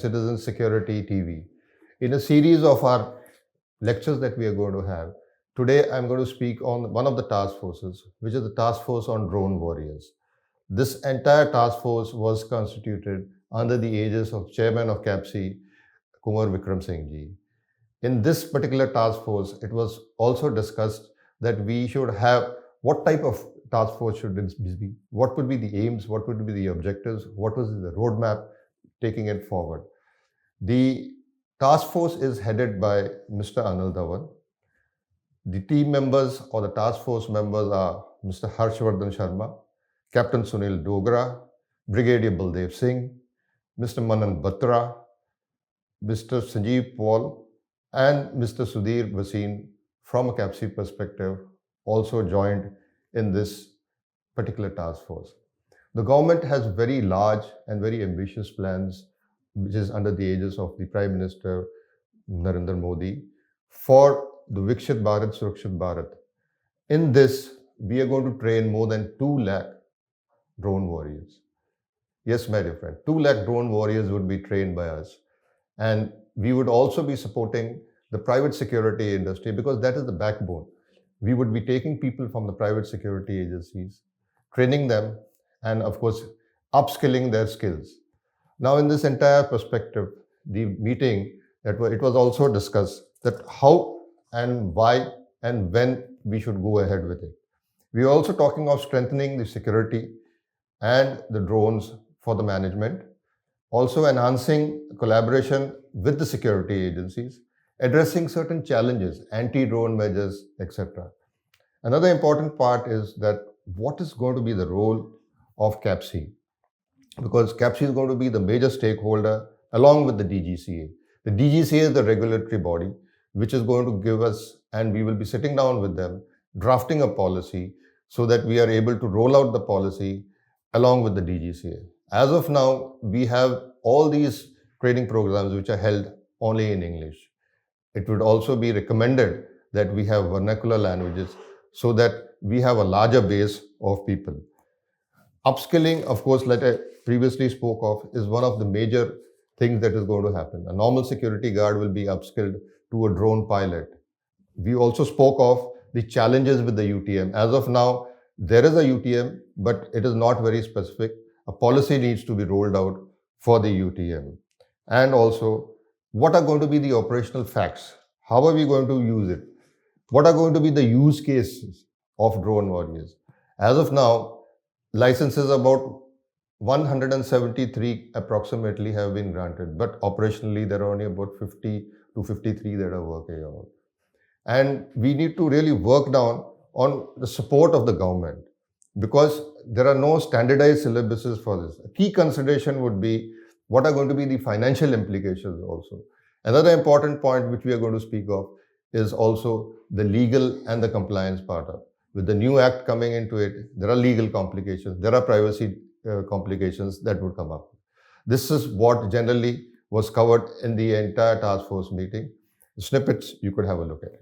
Citizen Security TV. In a series of our lectures that we are going to have, today I'm going to speak on one of the task forces, which is the Task Force on Drone Warriors. This entire task force was constituted under the aegis of Chairman of CAPC, Kumar Vikram Singh ji. In this particular task force, it was also discussed that we should have what type of task force should this be, what would be the aims, what would be the objectives, what was the roadmap taking it forward. The task force is headed by Mr. Anil Dhawan. The team members or the task force members are Mr. Harshvardhan Sharma, Captain Sunil Dogra, Brigadier Baldev Singh, Mr. Manan Batra, Mr. Sanjeev Paul, and Mr. Sudhir Vasin from a CAPC perspective also joined in this particular task force. The government has very large and very ambitious plans, which is under the aegis of the Prime Minister Narendra Modi, for the Vikshit Bharat, Surakshit Bharat. In this, we are going to train more than 2 lakh drone warriors. Yes, my dear friend, 2 lakh drone warriors would be trained by us. And we would also be supporting the private security industry because that is the backbone. We would be taking people from the private security agencies, training them, and of course, upskilling their skills. Now, in this entire perspective, the meeting, it was also discussed that how and why and when we should go ahead with it. We are also talking of strengthening the security and the drones for the management, also enhancing collaboration with the security agencies, addressing certain challenges, anti-drone measures, etc. Another important part is that what is going to be the role of CAPC? Because CAPC is going to be the major stakeholder along with the DGCA. The DGCA is the regulatory body which is going to give us, and we will be sitting down with them, drafting a policy so that we are able to roll out the policy along with the DGCA. As of now, we have all these training programs which are held only in English. It would also be recommended that we have vernacular languages so that we have a larger base of people. Upskilling, of course, like I previously spoke of, is one of the major things that is going to happen. A normal security guard will be upskilled to a drone pilot. We also spoke of the challenges with the UTM. As of now, there is a UTM, but it is not very specific. A policy needs to be rolled out for the UTM. And also, what are going to be the operational facts? How are we going to use it? What are going to be the use cases of drone warriors? As of now, licenses about 173 approximately have been granted, but operationally there are only about 50 to 53 that are working on. And we need to really work down on the support of the government because there are no standardized syllabuses for this. A key consideration would be what are going to be the financial implications also. Another important point which we are going to speak of is also the legal and the compliance part of. With the new act coming into it, there are legal complications, there are privacy complications that would come up. This is what generally was covered in the entire task force meeting. The snippets, you could have a look at it.